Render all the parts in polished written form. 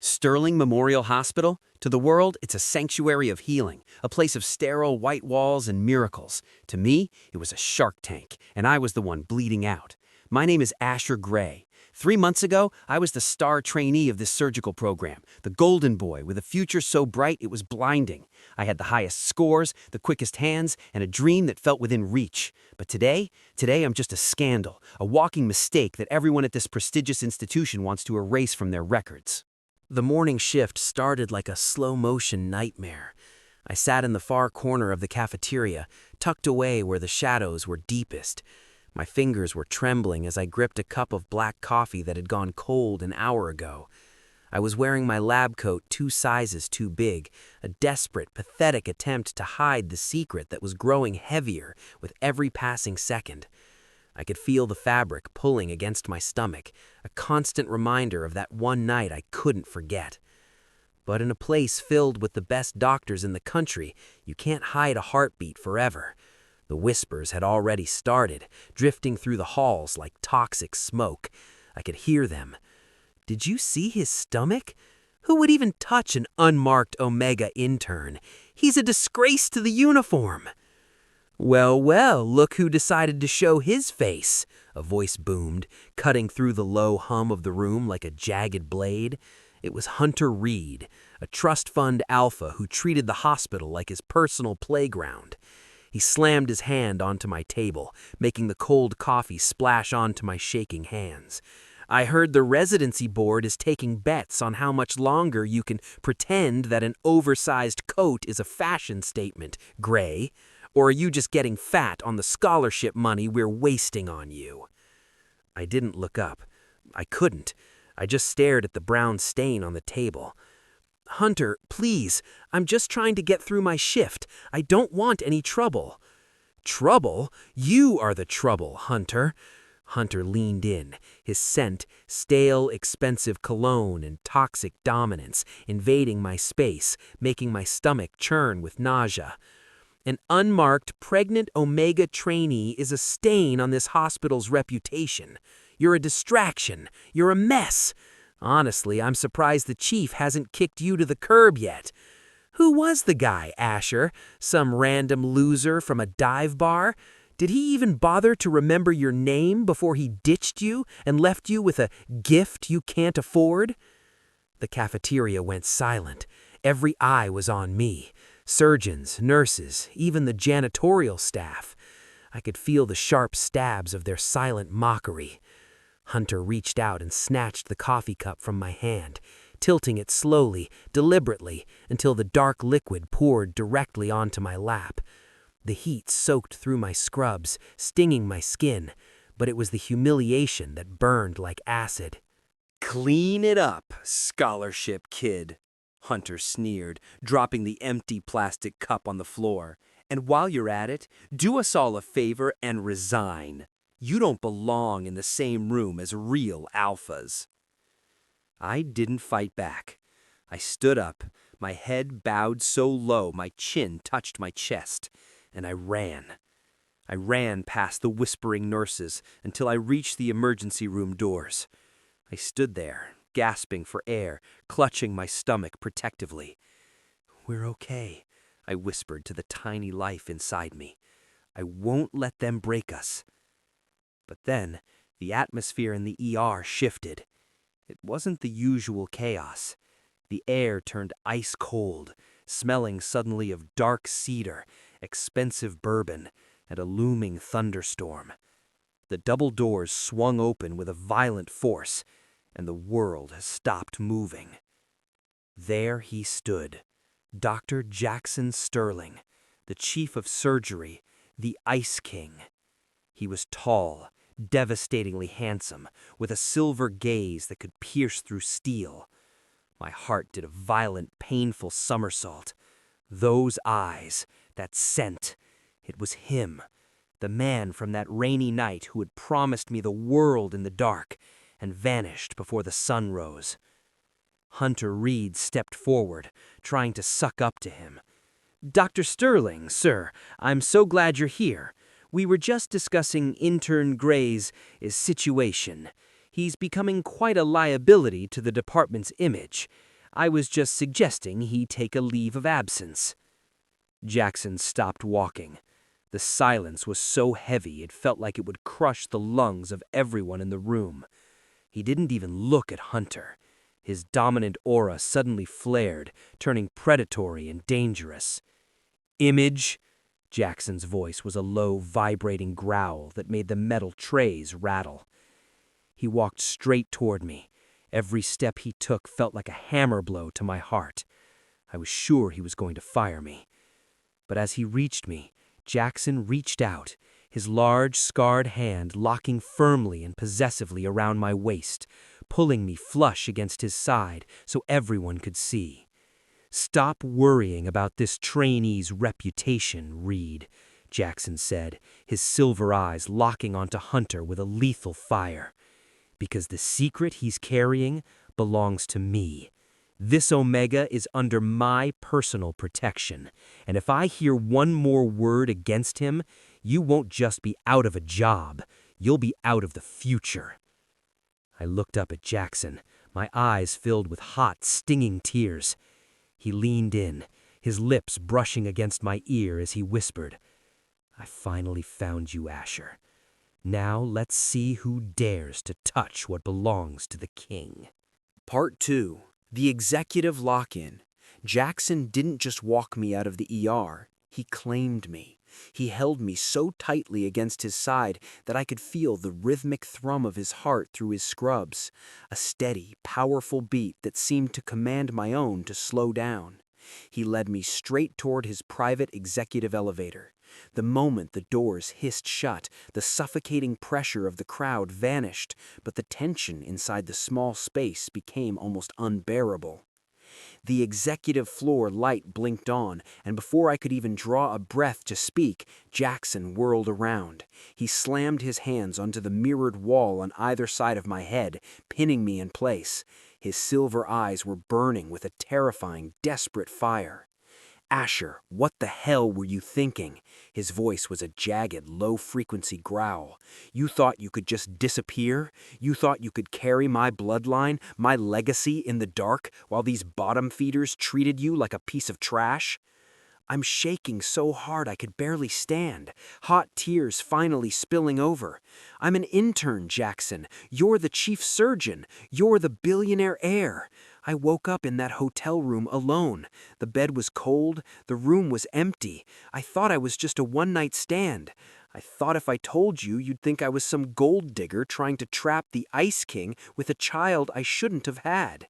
Sterling Memorial Hospital? To the world, it's a sanctuary of healing, a place of sterile white walls and miracles. To me, it was a shark tank, and I was the one bleeding out. My name is Asher Gray. 3 months ago, I was the star trainee of this surgical program, the golden boy with a future so bright it was blinding. I had the highest scores, the quickest hands, and a dream that felt within reach. But today I'm just a scandal, a walking mistake that everyone at this prestigious institution wants to erase from their records. The morning shift started like a slow-motion nightmare. I sat in the far corner of the cafeteria, tucked away where the shadows were deepest. My fingers were trembling as I gripped a cup of black coffee that had gone cold an hour ago. I was wearing my lab coat 2 sizes too big, a desperate, pathetic attempt to hide the secret that was growing heavier with every passing second. I could feel the fabric pulling against my stomach, a constant reminder of that one night I couldn't forget. But in a place filled with the best doctors in the country, you can't hide a heartbeat forever. The whispers had already started, drifting through the halls like toxic smoke. I could hear them. Did you see his stomach? Who would even touch an unmarked Omega intern? He's a disgrace to the uniform. Well, look who decided to show his face, a voice boomed, cutting through the low hum of the room like a jagged blade. It was Hunter Reed, a trust fund alpha who treated the hospital like his personal playground. He slammed his hand onto my table, making the cold coffee splash onto my shaking hands. I heard the residency board is taking bets on how much longer you can pretend that an oversized coat is a fashion statement, Gray. Or are you just getting fat on the scholarship money we're wasting on you? I didn't look up. I couldn't. I just stared at the brown stain on the table. Hunter, please, I'm just trying to get through my shift. I don't want any trouble. Trouble? You are the trouble, Hunter. Hunter leaned in, his scent, stale, expensive cologne and toxic dominance, invading my space, making my stomach churn with nausea. An unmarked pregnant Omega trainee is a stain on this hospital's reputation. You're a distraction. You're a mess. Honestly, I'm surprised the chief hasn't kicked you to the curb yet. Who was the guy, Asher? Some random loser from a dive bar? Did he even bother to remember your name before he ditched you and left you with a gift you can't afford? The cafeteria went silent. Every eye was on me. Surgeons, nurses, even the janitorial staff. I could feel the sharp stabs of their silent mockery. Hunter reached out and snatched the coffee cup from my hand, tilting it slowly, deliberately, until the dark liquid poured directly onto my lap. The heat soaked through my scrubs, stinging my skin, but it was the humiliation that burned like acid. "Clean it up, scholarship kid," Hunter sneered, dropping the empty plastic cup on the floor. "And while you're at it, do us all a favor and resign. You don't belong in the same room as real alphas." I didn't fight back. I stood up, my head bowed so low my chin touched my chest, and I ran. I ran past the whispering nurses until I reached the emergency room doors. I stood there, gasping for air, clutching my stomach protectively. "We're okay," I whispered to the tiny life inside me. "I won't let them break us." But then, the atmosphere in the ER shifted. It wasn't the usual chaos. The air turned ice cold, smelling suddenly of dark cedar, expensive bourbon, and a looming thunderstorm. The double doors swung open with a violent force, and the world stopped moving. There he stood, Dr. Jaxson Sterling, the chief of surgery, the Ice King. He was tall, devastatingly handsome, with a silver gaze that could pierce through steel. My heart did a violent, painful somersault. Those eyes, that scent, it was him, the man from that rainy night who had promised me the world in the dark and vanished before the sun rose. Hunter Reed stepped forward, trying to suck up to him. "Dr. Sterling, sir, I'm so glad you're here. We were just discussing intern Gray's situation. He's becoming quite a liability to the department's image. I was just suggesting he take a leave of absence." Jaxson stopped walking. The silence was so heavy it felt like it would crush the lungs of everyone in the room. He didn't even look at Hunter. His dominant aura suddenly flared, turning predatory and dangerous. "Image?" Jackson's voice was a low, vibrating growl that made the metal trays rattle. He walked straight toward me. Every step he took felt like a hammer blow to my heart. I was sure he was going to fire me. But as he reached me, Jaxson reached out, his large, scarred hand locking firmly and possessively around my waist, pulling me flush against his side so everyone could see. "Stop worrying about this trainee's reputation, Reed," Jaxson said, his silver eyes locking onto Hunter with a lethal fire. "Because the secret he's carrying belongs to me. This Omega is under my personal protection, and if I hear one more word against him, you won't just be out of a job, you'll be out of the future." I looked up at Jaxson, my eyes filled with hot, stinging tears. He leaned in, his lips brushing against my ear as he whispered, "I finally found you, Asher. Now let's see who dares to touch what belongs to the king." Part 2. The executive lock-in. Jaxson didn't just walk me out of the ER, he claimed me. He held me so tightly against his side that I could feel the rhythmic thrum of his heart through his scrubs, a steady, powerful beat that seemed to command my own to slow down. He led me straight toward his private executive elevator. The moment the doors hissed shut, the suffocating pressure of the crowd vanished, but the tension inside the small space became almost unbearable. The executive floor light blinked on, and before I could even draw a breath to speak, Jaxson whirled around. He slammed his hands onto the mirrored wall on either side of my head, pinning me in place. His silver eyes were burning with a terrifying, desperate fire. "Asher, what the hell were you thinking?" His voice was a jagged, low-frequency growl. "You thought you could just disappear? You thought you could carry my bloodline, my legacy in the dark, while these bottom feeders treated you like a piece of trash?" I'm shaking so hard I could barely stand, hot tears finally spilling over. "I'm an intern, Jaxson. You're the chief surgeon. You're the billionaire heir. I woke up in that hotel room alone. The bed was cold, the room was empty. I thought I was just a one-night stand. I thought if I told you, you'd think I was some gold digger trying to trap the Ice King with a child I shouldn't have had."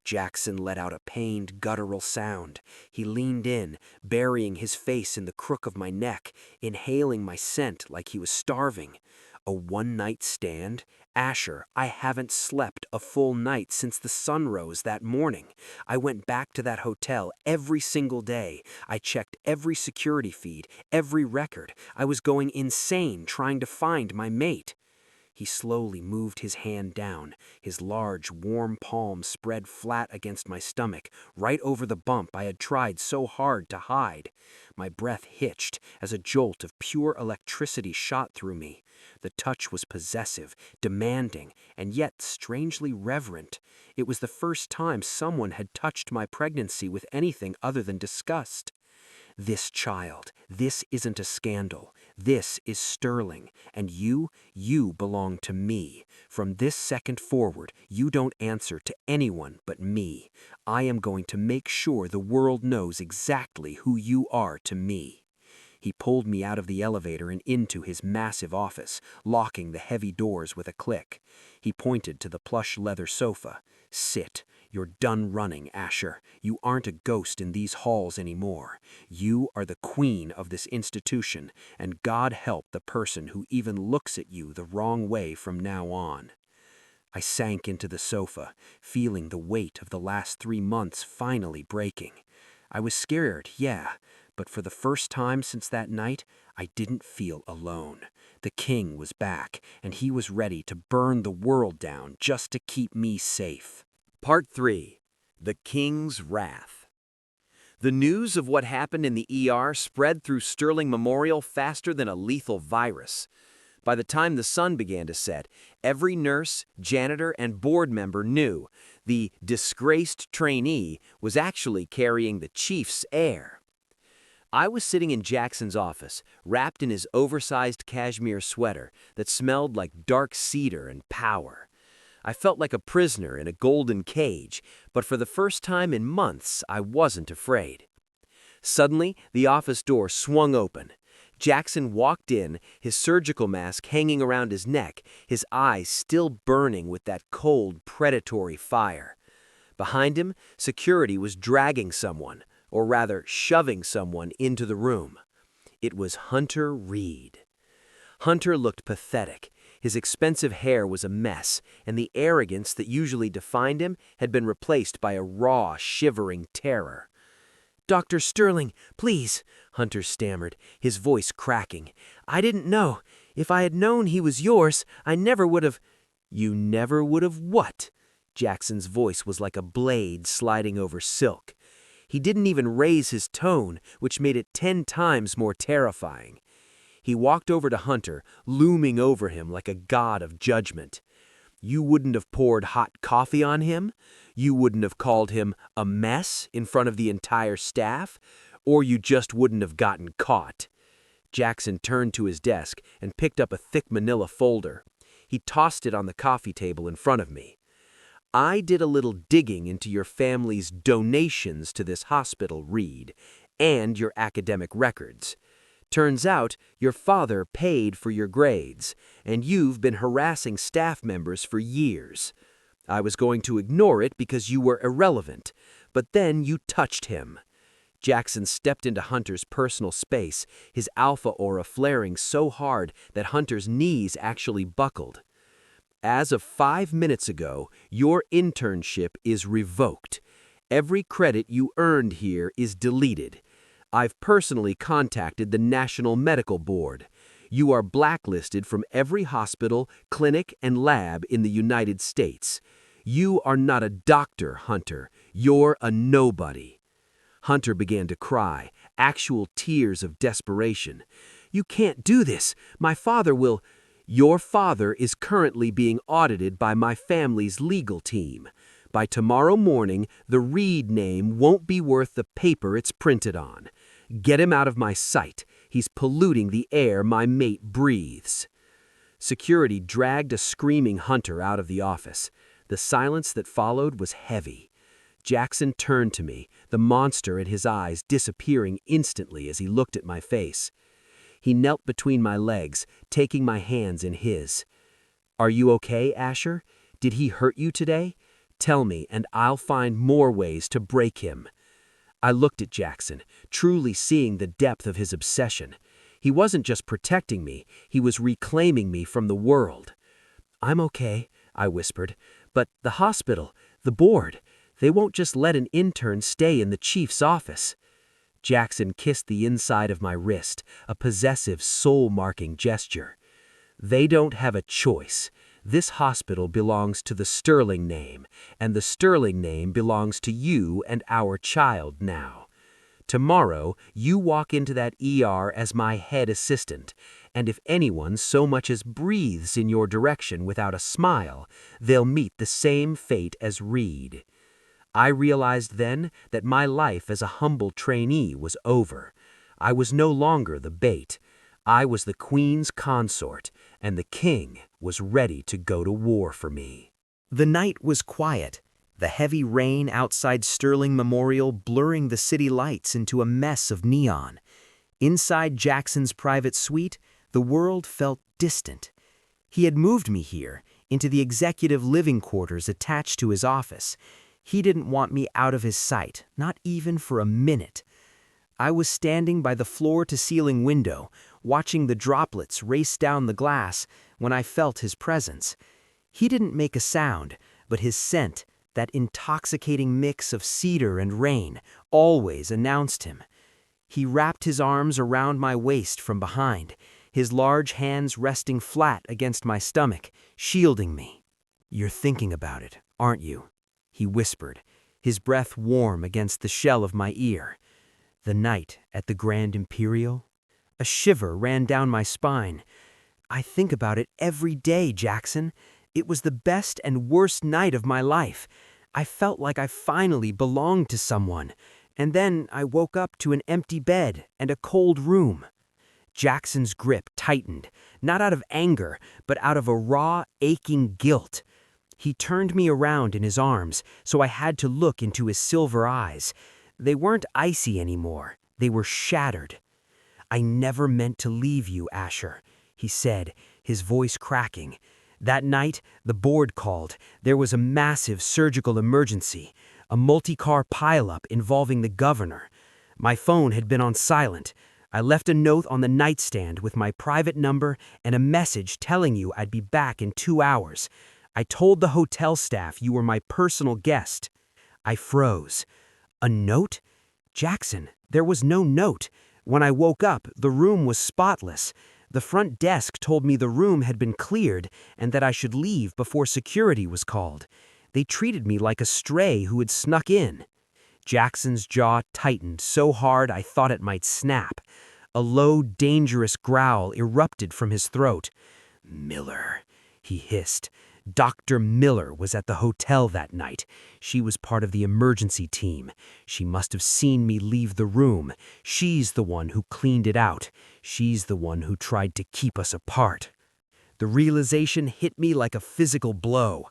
Jaxson let out a pained, guttural sound. He leaned in, burying his face in the crook of my neck, inhaling my scent like he was starving. "A one-night stand? Asher, I haven't slept a full night since the sun rose that morning. I went back to that hotel every single day. I checked every security feed, every record. I was going insane trying to find my mate." He slowly moved his hand down, his large, warm palm spread flat against my stomach, right over the bump I had tried so hard to hide. My breath hitched as a jolt of pure electricity shot through me. The touch was possessive, demanding, and yet strangely reverent. It was the first time someone had touched my pregnancy with anything other than disgust. "This child, this isn't a scandal. This is Sterling, and you belong to me. From this second forward, you don't answer to anyone but me. I am going to make sure the world knows exactly who you are to me." He pulled me out of the elevator and into his massive office, locking the heavy doors with a click. He pointed to the plush leather sofa. "Sit. You're done running, Asher. You aren't a ghost in these halls anymore. You are the queen of this institution, and God help the person who even looks at you the wrong way from now on." I sank into the sofa, feeling the weight of the last 3 months finally breaking. I was scared, yeah, but for the first time since that night, I didn't feel alone. The king was back, and he was ready to burn the world down just to keep me safe. Part 3. The King's Wrath. The news of what happened in the ER spread through Sterling Memorial faster than a lethal virus. By the time the sun began to set, every nurse, janitor, and board member knew The disgraced trainee was actually carrying the chief's heir. I was sitting in Jackson's office, wrapped in his oversized cashmere sweater that smelled like dark cedar and power. I felt like a prisoner in a golden cage, but for the first time in months, I wasn't afraid. Suddenly, the office door swung open. Jaxson walked in, his surgical mask hanging around his neck, his eyes still burning with that cold, predatory fire. Behind him, security was dragging someone, or rather shoving someone into the room. It was Hunter Reed. Hunter looked pathetic. His expensive hair was a mess, and the arrogance that usually defined him had been replaced by a raw, shivering terror. "Dr. Sterling, please," Hunter stammered, his voice cracking. "I didn't know. If I had known he was yours, I never would have—" "You never would have what?" Jackson's voice was like a blade sliding over silk. He didn't even raise his tone, which made it 10 times more terrifying. He walked over to Hunter, looming over him like a god of judgment. "You wouldn't have poured hot coffee on him? You wouldn't have called him a mess in front of the entire staff? Or you just wouldn't have gotten caught?" Jaxson turned to his desk and picked up a thick manila folder. He tossed it on the coffee table in front of me. "I did a little digging into your family's donations to this hospital, Reed, and your academic records. Turns out your father paid for your grades, and you've been harassing staff members for years. I was going to ignore it because you were irrelevant, but then you touched him." Jaxson stepped into Hunter's personal space, his alpha aura flaring so hard that Hunter's knees actually buckled. "As of 5 minutes ago, your internship is revoked. Every credit you earned here is deleted. I've personally contacted the National Medical Board. You are blacklisted from every hospital, clinic, and lab in the United States. You are not a doctor, Hunter. You're a nobody." Hunter began to cry, actual tears of desperation. "You can't do this. My father will—" "Your father is currently being audited by my family's legal team. By tomorrow morning, the Reed name won't be worth the paper it's printed on. Get him out of my sight. He's polluting the air my mate breathes." Security dragged a screaming Hunter out of the office. The silence that followed was heavy. Jaxson turned to me, the monster in his eyes disappearing instantly as he looked at my face. He knelt between my legs, taking my hands in his. "Are you okay, Asher? Did he hurt you today? Tell me, and I'll find more ways to break him." I looked at Jaxson, truly seeing the depth of his obsession. He wasn't just protecting me, he was reclaiming me from the world. "I'm okay," I whispered, "but the hospital, the board, they won't just let an intern stay in the chief's office." Jaxson kissed the inside of my wrist, a possessive, soul-marking gesture. "They don't have a choice. This hospital belongs to the Sterling name, and the Sterling name belongs to you and our child now. Tomorrow, you walk into that ER as my head assistant, and if anyone so much as breathes in your direction without a smile, they'll meet the same fate as Reed." I realized then that my life as a humble trainee was over. I was no longer the bait. I was the queen's consort, and the king was ready to go to war for me. The night was quiet, the heavy rain outside Sterling Memorial blurring the city lights into a mess of neon. Inside Jackson's private suite, the world felt distant. He had moved me here, into the executive living quarters attached to his office. He didn't want me out of his sight, not even for a minute. I was standing by the floor-to-ceiling window, watching the droplets race down the glass when I felt his presence. He didn't make a sound, but his scent, that intoxicating mix of cedar and rain, always announced him. He wrapped his arms around my waist from behind, his large hands resting flat against my stomach, shielding me. "You're thinking about it, aren't you?" he whispered, his breath warm against the shell of my ear. The night at the Grand Imperial? A shiver ran down my spine. "I think about it every day, Jaxson. It was the best and worst night of my life. I felt like I finally belonged to someone, and then I woke up to an empty bed and a cold room. Jackson's grip tightened, not out of anger, but out of a raw, aching guilt. He turned me around in his arms, so I had to look into his silver eyes. They weren't icy anymore. They were shattered. "I never meant to leave you, Asher," he said, his voice cracking. That night, the board called. There was a massive surgical emergency, a multi-car pileup involving the governor. My phone had been on silent. I left a note on the nightstand with my private number and a message telling you I'd be back in 2 hours. I told the hotel staff you were my personal guest. I froze. A note? Jackson, there was no note. When I woke up, the room was spotless. The front desk told me the room had been cleared and that I should leave before security was called. They treated me like a stray who had snuck in. Jackson's jaw tightened so hard I thought it might snap. A low, dangerous growl erupted from his throat. "Miller," he hissed. Dr. Miller was at the hotel that night. She was part of the emergency team. She must have seen me leave the room. She's the one who cleaned it out. She's the one who tried to keep us apart. The realization hit me like a physical blow.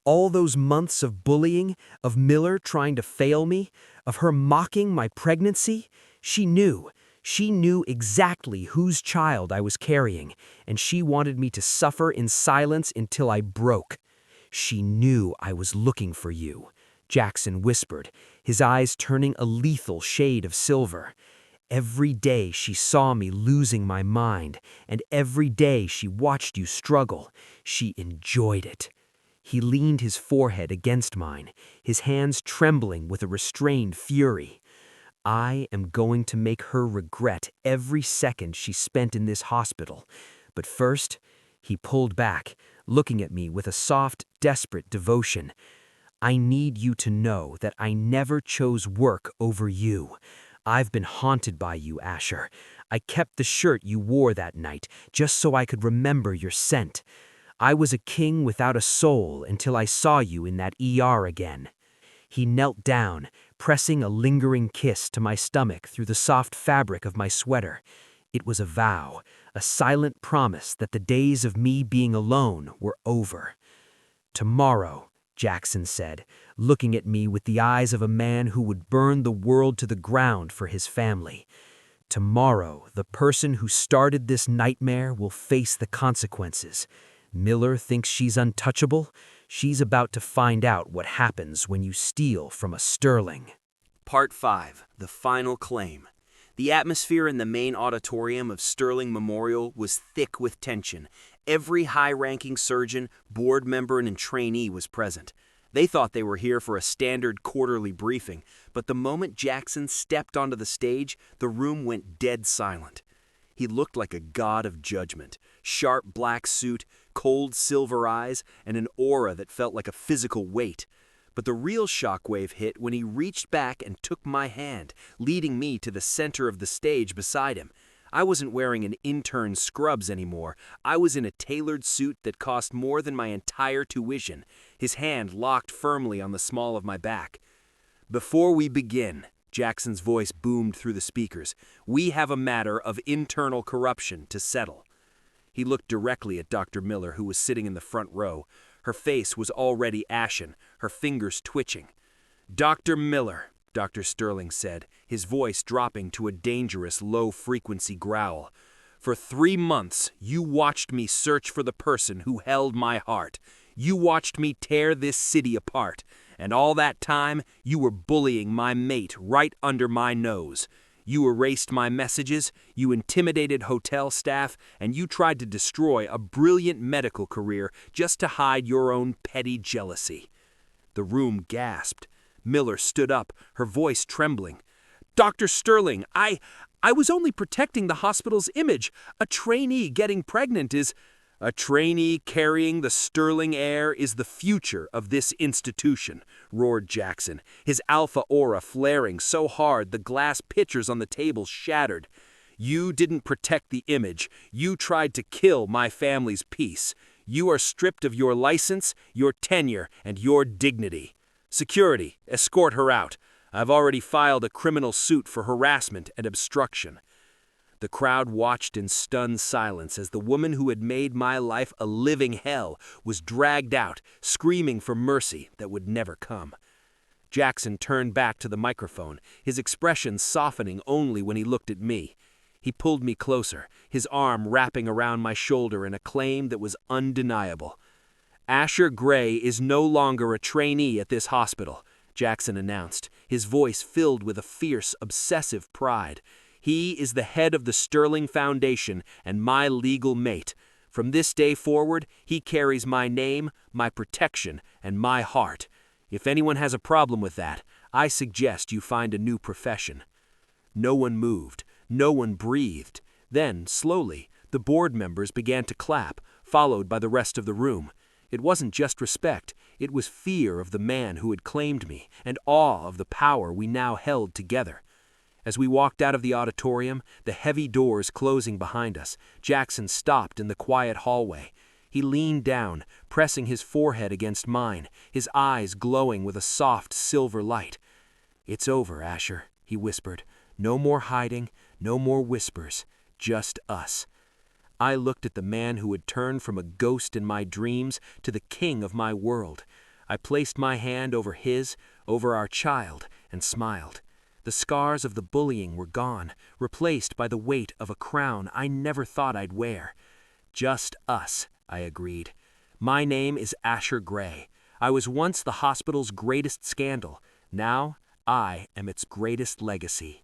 All those months of bullying, of Miller trying to fail me, of her mocking my pregnancy, she knew. She knew exactly whose child I was carrying, and she wanted me to suffer in silence until I broke. "She knew I was looking for you," Jackson whispered, his eyes turning a lethal shade of silver. "Every day she saw me losing my mind, and every day she watched you struggle. She enjoyed it." He leaned his forehead against mine, his hands trembling with a restrained fury. "I am going to make her regret every second she spent in this hospital. But first," he pulled back, looking at me with a soft, desperate devotion. "I need you to know that I never chose work over you. I've been haunted by you, Asher. I kept the shirt you wore that night just so I could remember your scent. I was a king without a soul until I saw you in that ER again." He knelt down, pressing a lingering kiss to my stomach through the soft fabric of my sweater. It was a vow, a silent promise that the days of me being alone were over. "Tomorrow," Jackson said, looking at me with the eyes of a man who would burn the world to the ground for his family. "Tomorrow, the person who started this nightmare will face the consequences. Miller thinks she's untouchable. She's about to find out what happens when you steal from a Sterling." Part 5. The Final Claim. The atmosphere in the main auditorium of Sterling Memorial was thick with tension. Every high-ranking surgeon, board member, and trainee was present. They thought they were here for a standard quarterly briefing, but the moment Jackson stepped onto the stage, the room went dead silent. He looked like a god of judgment. Sharp black suit, cold silver eyes, and an aura that felt like a physical weight. But the real shockwave hit when he reached back and took my hand, leading me to the center of the stage beside him. I wasn't wearing an intern's scrubs anymore. I was in a tailored suit that cost more than my entire tuition, his hand locked firmly on the small of my back. "Before we begin," Jackson's voice boomed through the speakers, "we have a matter of internal corruption to settle." He looked directly at Dr. Miller, who was sitting in the front row. Her face was already ashen, her fingers twitching. "Dr. Miller," Dr. Sterling said, his voice dropping to a dangerous low-frequency growl, "for 3 months you watched me search for the person who held my heart. You watched me tear this city apart. And all that time, you were bullying my mate right under my nose. You erased my messages, you intimidated hotel staff, and you tried to destroy a brilliant medical career just to hide your own petty jealousy." The room gasped. Miller stood up, her voice trembling. "Dr. Sterling, I was only protecting the hospital's image. A trainee getting pregnant is..." "A trainee carrying the Sterling heir is the future of this institution," roared Jackson, his alpha aura flaring so hard the glass pitchers on the table shattered. "You didn't protect the image. You tried to kill my family's peace. You are stripped of your license, your tenure, and your dignity." Security, escort her out. I've already filed a criminal suit for harassment and obstruction." The crowd watched in stunned silence as the woman who had made my life a living hell was dragged out, screaming for mercy that would never come. Jackson turned back to the microphone, his expression softening only when he looked at me. He pulled me closer, his arm wrapping around my shoulder in a claim that was undeniable. "Asher Gray is no longer a trainee at this hospital," Jackson announced, his voice filled with a fierce, obsessive pride. "He is the head of the Sterling Foundation and my legal mate. From this day forward, he carries my name, my protection, and my heart. If anyone has a problem with that, I suggest you find a new profession." No one moved. No one breathed. Then, slowly, the board members began to clap, followed by the rest of the room. It wasn't just respect, it was fear of the man who had claimed me, and awe of the power we now held together. As we walked out of the auditorium, the heavy doors closing behind us, Jackson stopped in the quiet hallway. He leaned down, pressing his forehead against mine, his eyes glowing with a soft silver light. "It's over, Asher," he whispered. "No more hiding, no more whispers, just us." I looked at the man who had turned from a ghost in my dreams to the king of my world. I placed my hand over his, over our child, and smiled. The scars of the bullying were gone, replaced by the weight of a crown I never thought I'd wear. "Just us," I agreed. "My name is Asher Gray. I was once the hospital's greatest scandal. Now, I am its greatest legacy."